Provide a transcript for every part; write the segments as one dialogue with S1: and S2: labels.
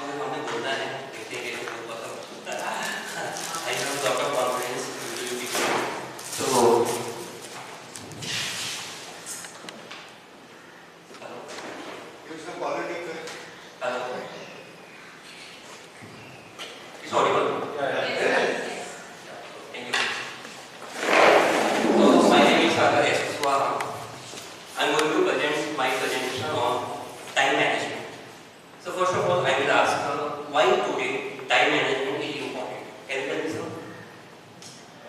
S1: हमने बोलना है देखते हैं कैसे बोल पाता हूँ। I have lot of confidence in you people. So
S2: Use the quality.
S1: It's audible.
S2: Yes.
S1: Thank you. So my name is Sagar S. Kuswaha. I am going to present my presentation on time management. So first of all, I will ask why today time management is important. Can you tell me so?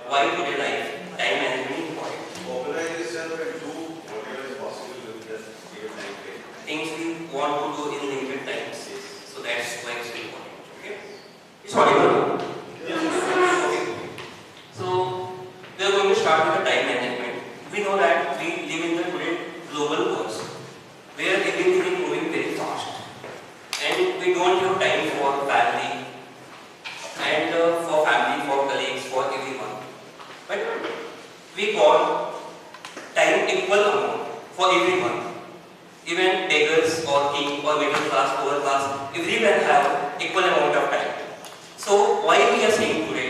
S1: Why today time management is important?
S2: Organize yourself and do whatever is possible with the given time frame.
S1: Things we want to do in limited times. So that's why it's important. Okay? It's audible. Okay. So we are going to start with the time management. We know that we live in the today global world where everything is moving very fast, and we don't have time for family and for colleagues, for everyone. But we call time equal amount for everyone. Even beggars or king or middle class, lower class, everyone have equal amount of time. So why we are saying today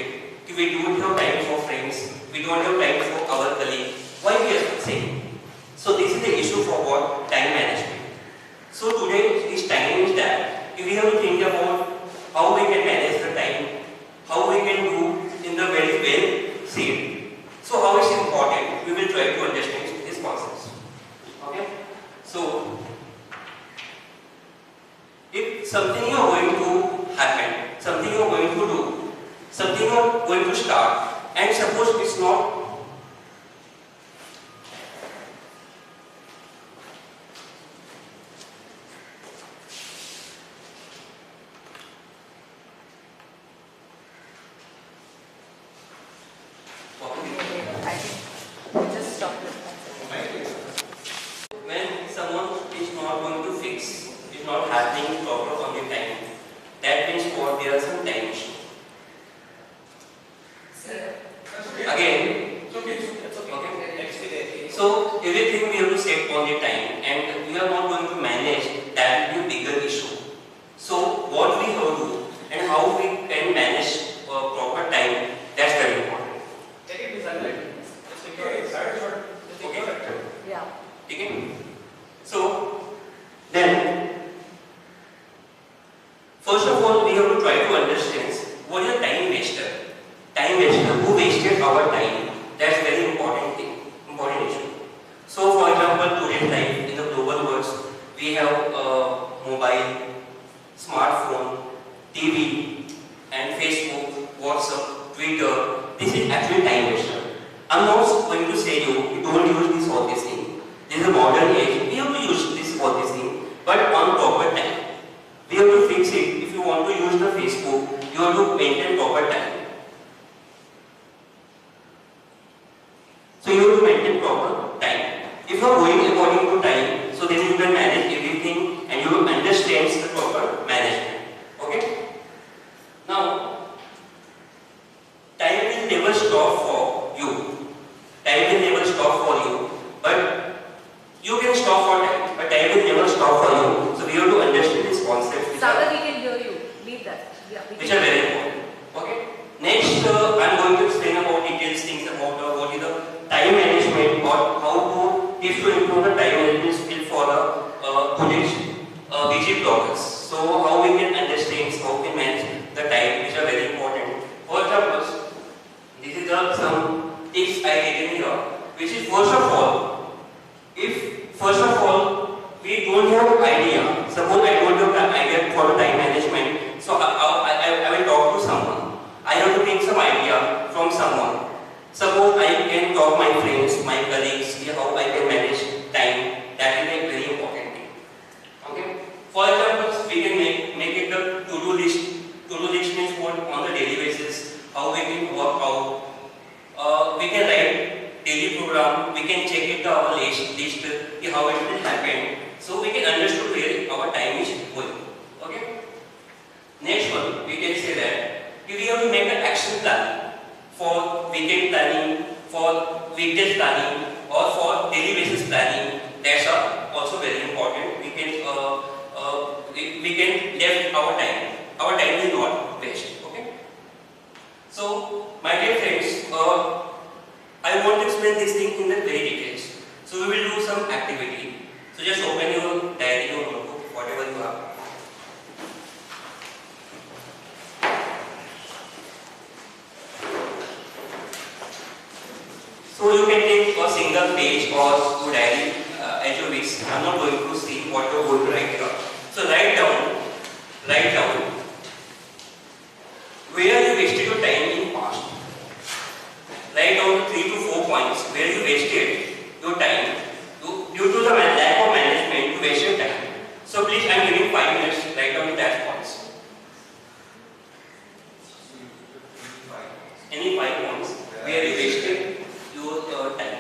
S1: we don't have time for friends, we don't have time for our colleagues? Why we are saying? So this is the issue for what? Time management. So today this time is that we have to think about how we can manage the time, how we can do in the very well said. So how it's important, we will try to understand these concepts. Okay? So if something you are going to happen, something you are going to do, something you are going to start, and suppose it's not when someone is not going to fix, is not happening proper on the time, that means what? There are some time issue. Again, okay. So everything we have to set on the time, and we are not going to manage, that will be a bigger issue. So what we have to do and how we can manage proper time, that's very important. Okay? So then, first of all, we have to try to understand what is a time waster. Time waster, who wasted our time? That's very important thing, important issue. So, for example, today's life in the global world, we have mobile, smartphone, TV, and Facebook, WhatsApp, Twitter. This is actually time waster. I'm not going to say you don't use this or this thing. This is a modern age. We have to use this or this thing, but on proper time. We have to fix it. If you want to use the Facebook, you have to maintain proper time. So you have to maintain proper time. If you are going according to time, so then you can manage everything and you will understand the proper management. Okay? Now, time will never stop for you. Time will never stop for you, but you can stop for time, but time will never stop for you. So we have to understand this concept.
S3: Sagar, we can hear you. Leave that. Yeah,
S1: which are very important. Okay. Next, I am going to explain about details things about what is the time management or how to if to improve the time management skill for the today's busy bloggers. So how we can understand how we can manage the time, which are very important. For example, this is some tips I given here, which is first of all, we don't have idea. Suppose I don't have an idea for the time management, so I will talk to someone. I have to take some idea from someone. Suppose I can talk my friends, my colleagues, see how I can manage time. That is a very important thing. Okay. For example, we can make it the to-do list. To-do list means what on the daily basis. How we can work out. We can write daily program. We can check it our list how it will happen. So we can understand where our time is going. Okay. Next one, we can say that we have to make an action plan for weekend planning, for weekday planning, or for daily basis planning. That's also very important. We can left our time. our time will not waste. Okay. So, my dear friends, I want to explain this thing in the very details. So, we will do some activity. So, just open your diary or notebook, whatever you have. So, you can take a single page or your diary as you wish. I am not going to see what you are going to write here. So, write down where you wasted your time in past. Write down 3 to 4 points where you wasted your time due to the lack of management. You wasted time. So please, I am giving 5 minutes. Write down that points. Any 5 points where you wasted your time.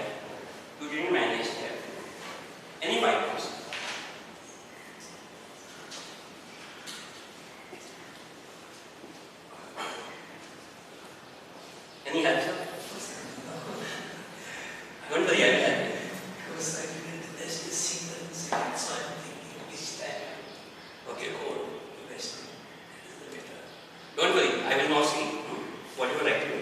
S1: You didn't manage that. Any 5 points. Any help, sir? Don't worry, I will help you.
S4: Because I didn't test the single second, so I'm thinking which time
S1: Okay, cool.
S4: to best. That is the better.
S1: Don't worry, I will not see what you are writing.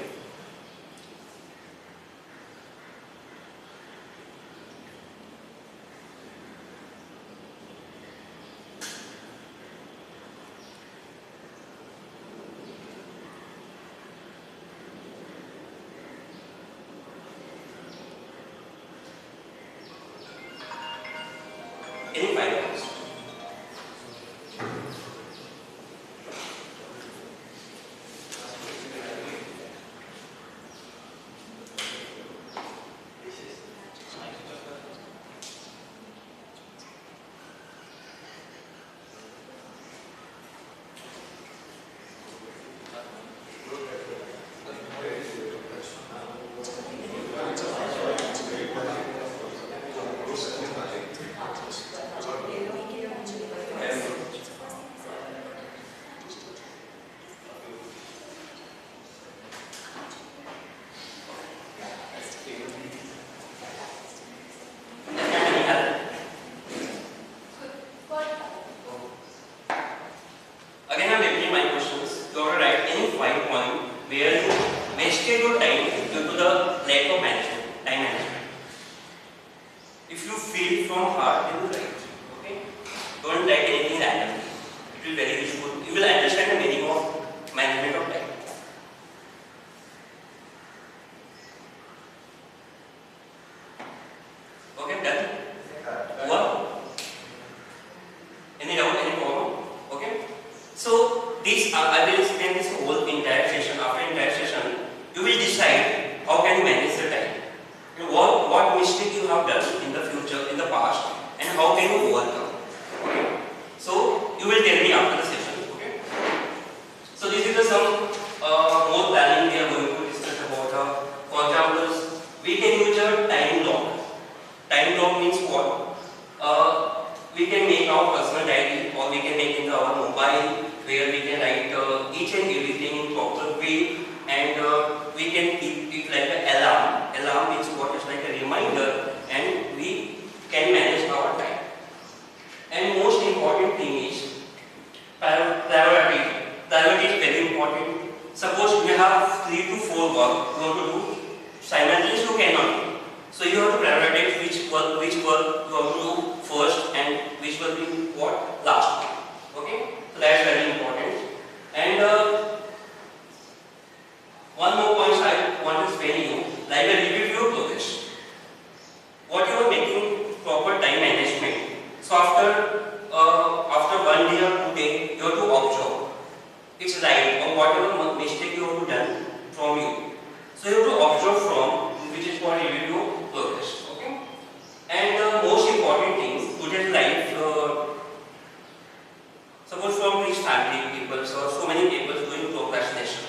S1: Any 5 points. Any help? Again, I am repeating my questions. You have to write any 5 points where you wasted your time due to the lack of management, time management. If you feel from heart, then you write. Okay? Don't write anything randomly. It will be very useful. You will understand the meaning of management of time. Okay, done? Over? Any doubt, any problem? Okay? So, this I will explain this whole entire session. After entire session, you will decide how can you manage the time. You know, what mistake you have done in the future, in the past, and how can you overcome. Okay? So, you will tell me after the session. Okay? So, this is some more planning we are going to discuss about. For example, we can use a time block. Time block means what? We can make our personal diary, or we can make in our mobile, where we can write each and everything in proper way, and we can keep it like an alarm. Alarm means what? It's like a reminder, and we can manage our time. And most important thing is priority. Priority is very important. Suppose you have 3 to 4 work you want to do simultaneously, you cannot do. So you have to prioritize which work you have to do first and which will be what last. Okay, so that's very important. And one more point I want to explain you, like a review of progress. What you are making proper time management. So after 1 day or 2 days, you have to observe its right or whatever mistake you have done from you. So you have to observe from which is called review of progress. Okay, and most important thing today's life. Suppose from these family people or so many people doing procrastination.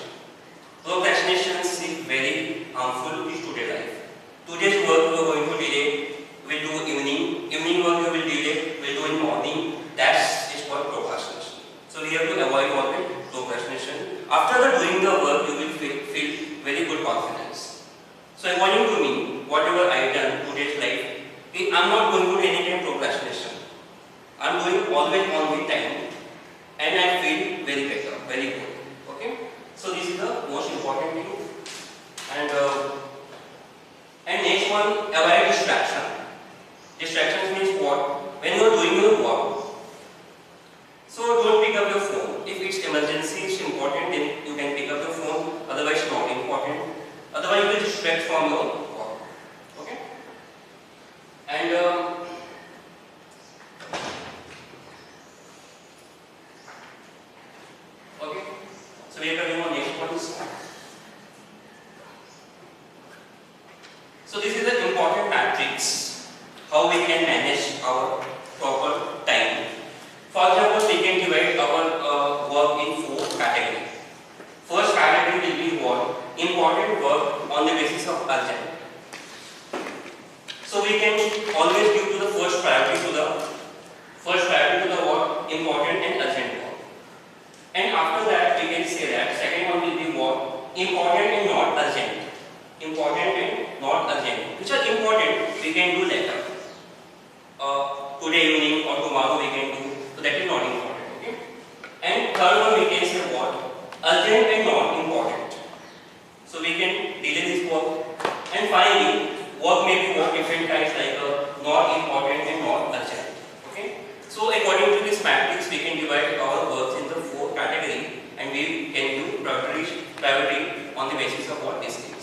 S1: Procrastination is very harmful to today's life. Today's work you are going to delay, will do evening. Evening work you will delay, will do in morning. That is called procrastination. So we have to avoid all the procrastination. After doing the work, you will feel very good confidence. So according to me, whatever I done today's life, I am not going to do any kind of procrastination. I am doing always on my time, and I feel very better. it's emergency, it's important, then you can pick up your phone. Otherwise, not important. Otherwise, you will distract from your work. Okay. And okay. So we are coming on next points. So this is the important matrix, how we can manage our proper time. For example, we can divide our work in 4 categories. First category will be what? Important work on the basis of urgent. So we can always give to the first priority to the what? Important and urgent work. And after that, we can say that second one will be what? Important and not urgent. Important and not urgent. Which are important, we can do later. Today evening or tomorrow we can do. So that is not important. Okay. And third one we can say what? Urgent and not important. So we can delay this work. And finally, work may be of different kinds like not important and not urgent. Okay. So according to this matrix, we can divide our works into 4 categories, and we can do priority on the basis of what these things.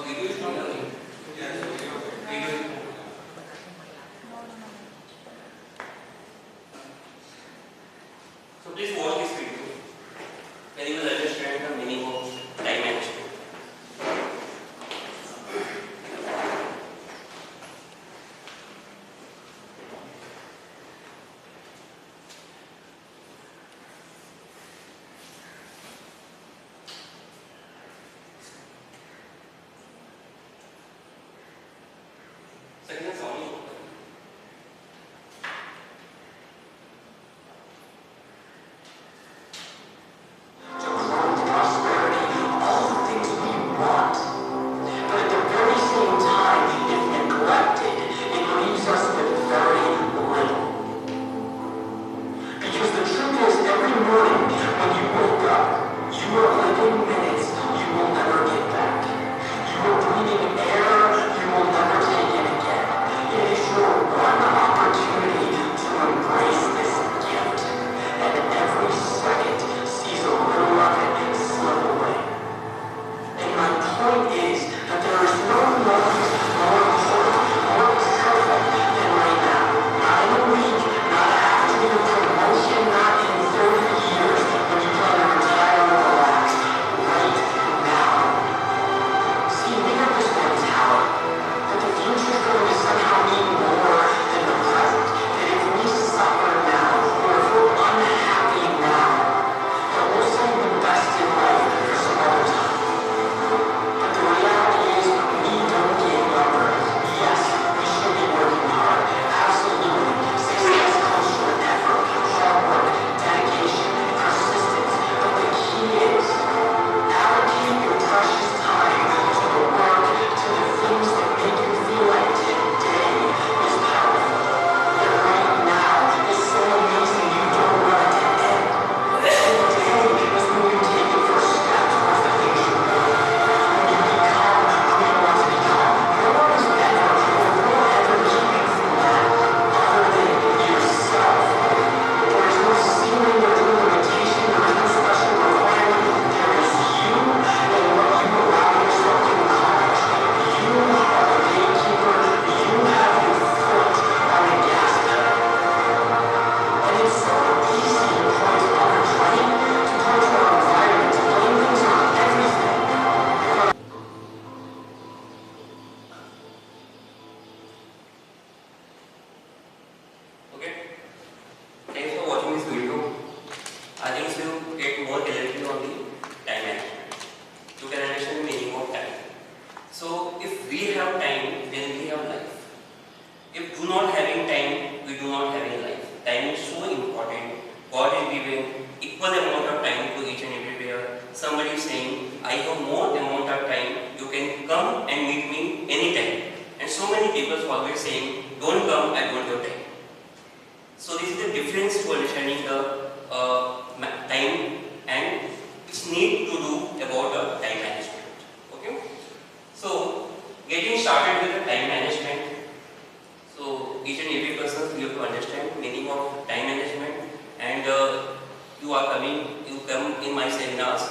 S1: Video is not running. Yes, video. So please watch this video, then you will understand the meaning of time management. Second is only giving equal amount of time to each and everywhere. Somebody is saying, I have more amount of time, you can come and meet me anytime. And so many people are always saying, don't come, I don't have time. So this is the difference to understanding the time and its need to do about the time management. Okay? So getting started with the time management. So each and every person you have to understand meaning of time management, and you come in my seminars,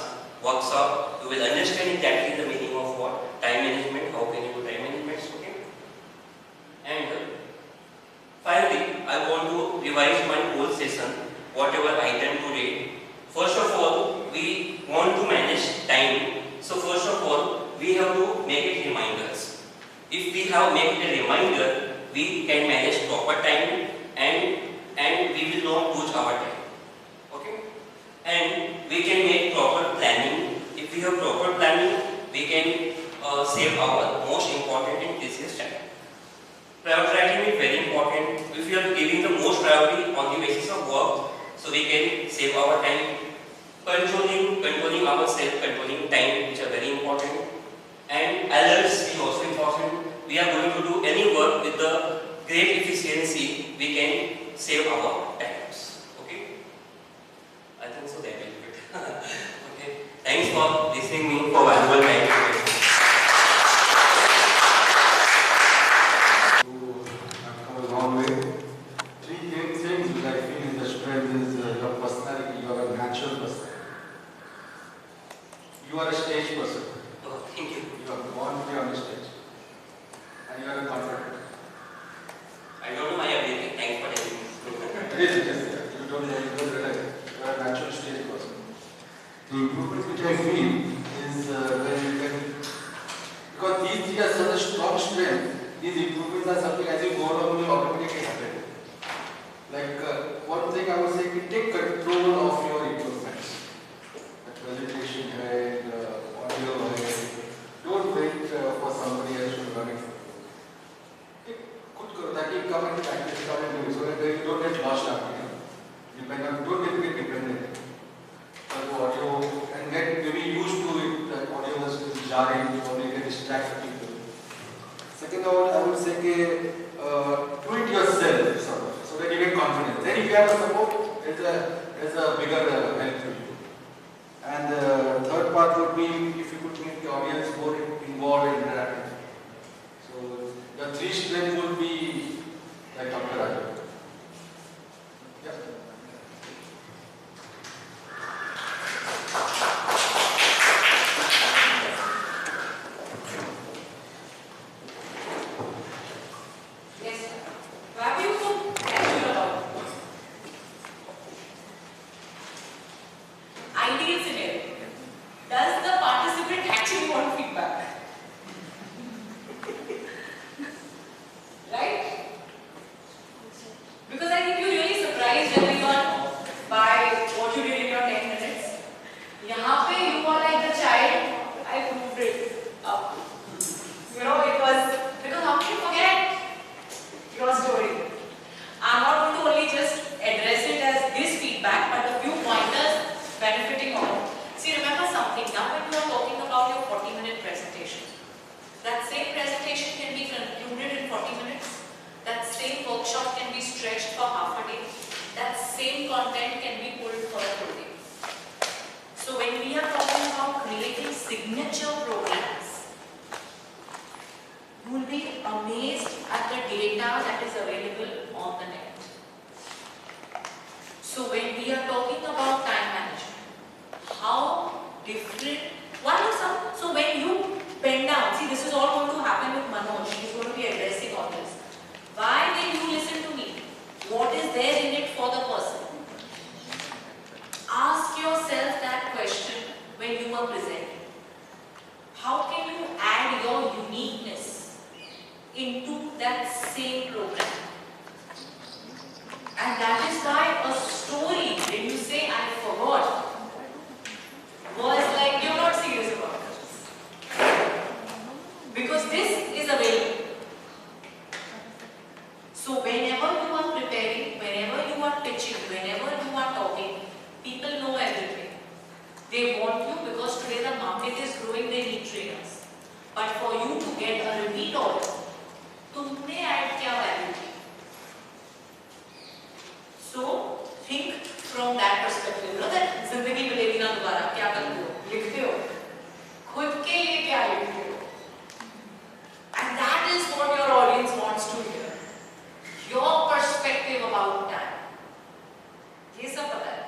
S1: workshop, you will understand exactly the meaning of what time management, how can you do time management. Okay? And finally, I want to revise my whole session, whatever I done today. First of all, we want to manage time. So first of all, we have to make it reminders. If we have made a reminder, we can manage proper time and we will not lose our time. Okay? And we can make proper planning. If we have proper planning, we can save our most important and precious time. Prioritizing is very important. If we are giving the most priority on the basis of work, so we can save our time. Controlling ourselves, controlling time, which are very important. And alerts is also important. We are going to do any work with the great efficiency, we can save our times. Okay? I think so that will be it. Okay. Thanks for listening me for valuable time.
S5: You have come a long way. Three things which I feel is the strength is your personality. You are a natural person. You are a stage person.
S1: Oh, thank you.
S5: You are born to be on the stage. And you are confident.
S1: I don't know my ability. Thanks for telling me.
S5: It is. You don't know, you don't realize. You are a natural stage person. The improvement which I feel is when you can, because these three are such a strong strength, these improvements are something as you go along will automatically happen. Like one thing I would say, take control of your improvements. The presentation head, audio head, don't wait for somebody else to run it. That you come and practice, come and do it, so that you don't get lost after you. Don't get dependent on audio and get maybe used to it, that audio is jarring, you only get distracted people. Second of all, I would say, do it yourself, sort of, so that you get confidence. Then if you have a support, there's a bigger help to you. And the third part would be if you could make the audience more involved and interactive. So the three strengths would be like Dr. Raju. Yeah.
S3: Yes, sir. What do you so casual about? Ideal scenario. Does the participant actually want feedback? Right? Because I think you're really surprised everyone by what you did in your 10 minutes. यहाँ पे you are like the child, I proved it up. You know, it was, because how can you forget your story? I'm not going to only just address it as this feedback, but a few pointers benefiting all. See, remember something, now when you are talking about your 40-minute presentation, that same presentation can be concluded in 40 minutes. That same workshop can be stretched for half a day. That same content can be pulled for a full day. So when we are talking about creating signature programs, you will be amazed at the data that is available on the net. So when we are talking about time management, how different, so when you pen down, see this is all going to happen with Manoj, he's going to be addressing all this. Why will you listen to me? What is there in it for the person? Ask yourself that question when you are presenting. How can you add your uniqueness into that same program? And that is why a story, when you say I forgot, was like you're not serious about it. Because this is available. So whenever you are preparing, whenever you are pitching, whenever you are talking, that perspective. You know that जिंदगी मिलेगी ना दोबारा, क्या करते हो? लिखते हो. खुद के लिए क्या लिखते हो? And that is what your audience wants to hear. Your perspective about time. ये सब पता है.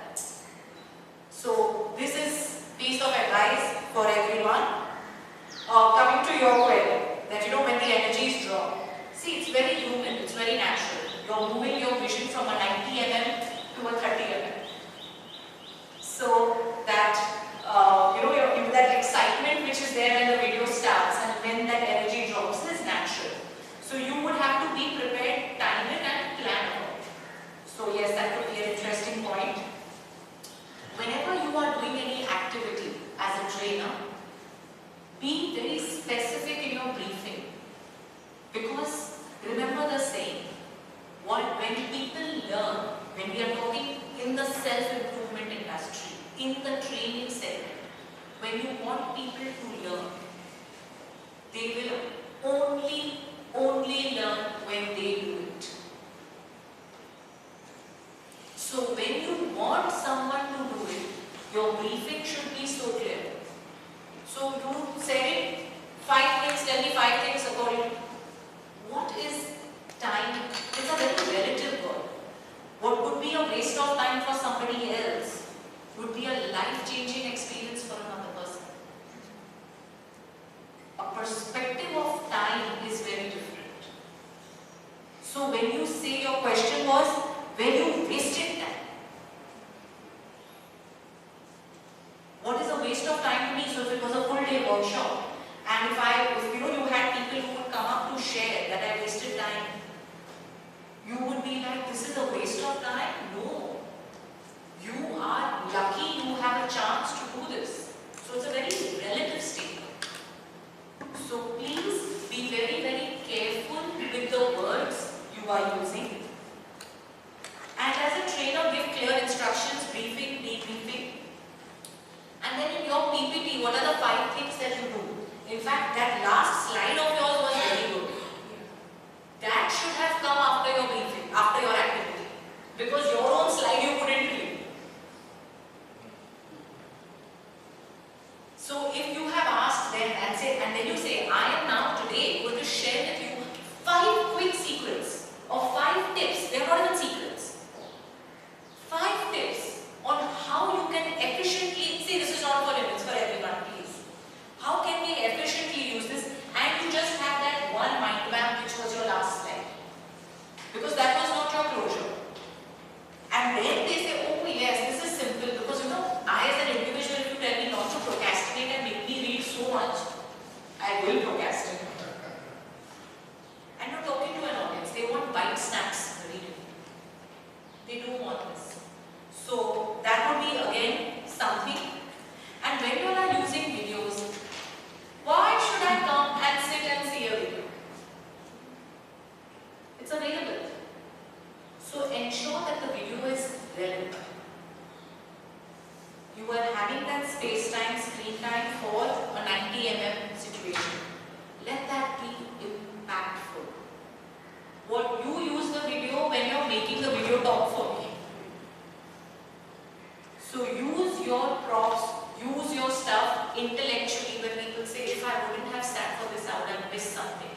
S3: So this is piece of advice for everyone. Coming to your query, that when the energies drop, see, it's very human, it's very natural. You're moving your vision from a 90 mm to a 30 mm. So that that excitement which is there when the video starts and when that energy drops is natural. So you would have to be prepared, time it and plan for it. So yes, that could be an interesting point. Whenever you are doing any activity as a trainer, be very specific in your briefing. Because remember the saying, when people learn, when we are talking in the self-improvement industry, in the training segment, when you want people to learn, they will only learn when they do it. So when you want someone to do it, your briefing should be so clear. So you said 5 things, tell me 5 things according to what is time. It's a very relative word. What would be a waste of time for somebody else would be a life-changing experience for another person. A perspective of time is very different. So when you say your question was, when you wasted time, what is a waste of time to me? So if it was a full day workshop, and if you had people who would come up to share that I wasted time, you would be like, this is a waste of time? No. You are lucky you have a chance to do this. So it's a very relative statement. So please be very, very careful with the words you are using. And as a trainer, give clear instructions, briefing, debriefing. And then in your PPT, what are the 5 things that you do? In fact, that last slide of yours was very good. That should have come after your briefing, after your activity. Because your own slide you couldn't read. So if you have asked them and then you say, I am now today going to share with you 5 quick secrets or 5 tips. They are not even secrets. 5 tips on how you can efficiently, see, this is not for limits, for everyone, please. How can we efficiently use this? And you just have that one mind map which was your last slide. Because that was not your closure. And then they say, oh yes, this is simple. Because I as an individual, if you tell me not to procrastinate and make me read so much, I will procrastinate. And you're talking to an audience. They want bite snacks reading. They don't want this. So that would be again something. And when you are using videos, why should I come and sit and see a video? It's available. So ensure that the video is relevant. You are having that space-time, screen time for a 90 mm situation. Let that be impactful. What you use the video when you're making the video talk for me. So use your props, use your stuff intellectually when people say, if I wouldn't have sat for this, I would have missed something.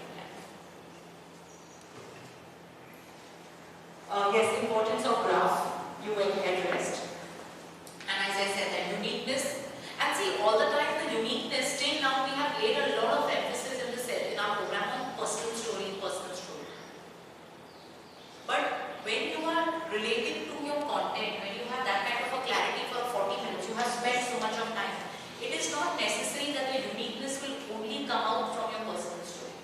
S3: Yes, importance of graph, you will addressed. And as I said, that uniqueness. And see, all the time the uniqueness, till now we have laid a lot of emphasis in our program on personal story. But when you are relating to your content, when you have that kind of a clarity for 40 minutes, you have spent so much of time, it is not necessary that the uniqueness will only come out from your personal story.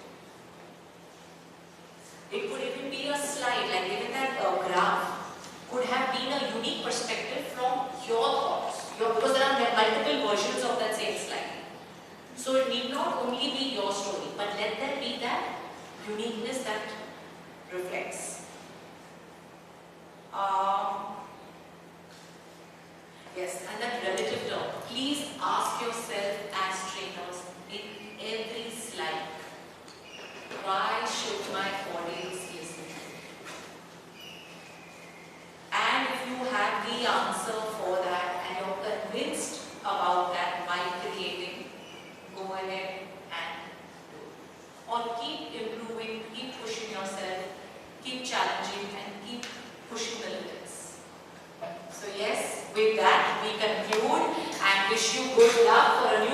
S3: It could even be a slide, like even that graph could have been a unique perspective from your thoughts, because there are multiple versions of that same slide. So it need not only be your story, but let there be that uniqueness that reflects. Yes, and that relative term. Please ask yourself as trainers in every slide, why should my audience listen? And if you have the the answer for that and you're convinced about that while creating, go ahead and do it. Or keep improving, keep pushing yourself, keep challenging and keep pushing the limits. So yes, with that we conclude and wish you good luck for a new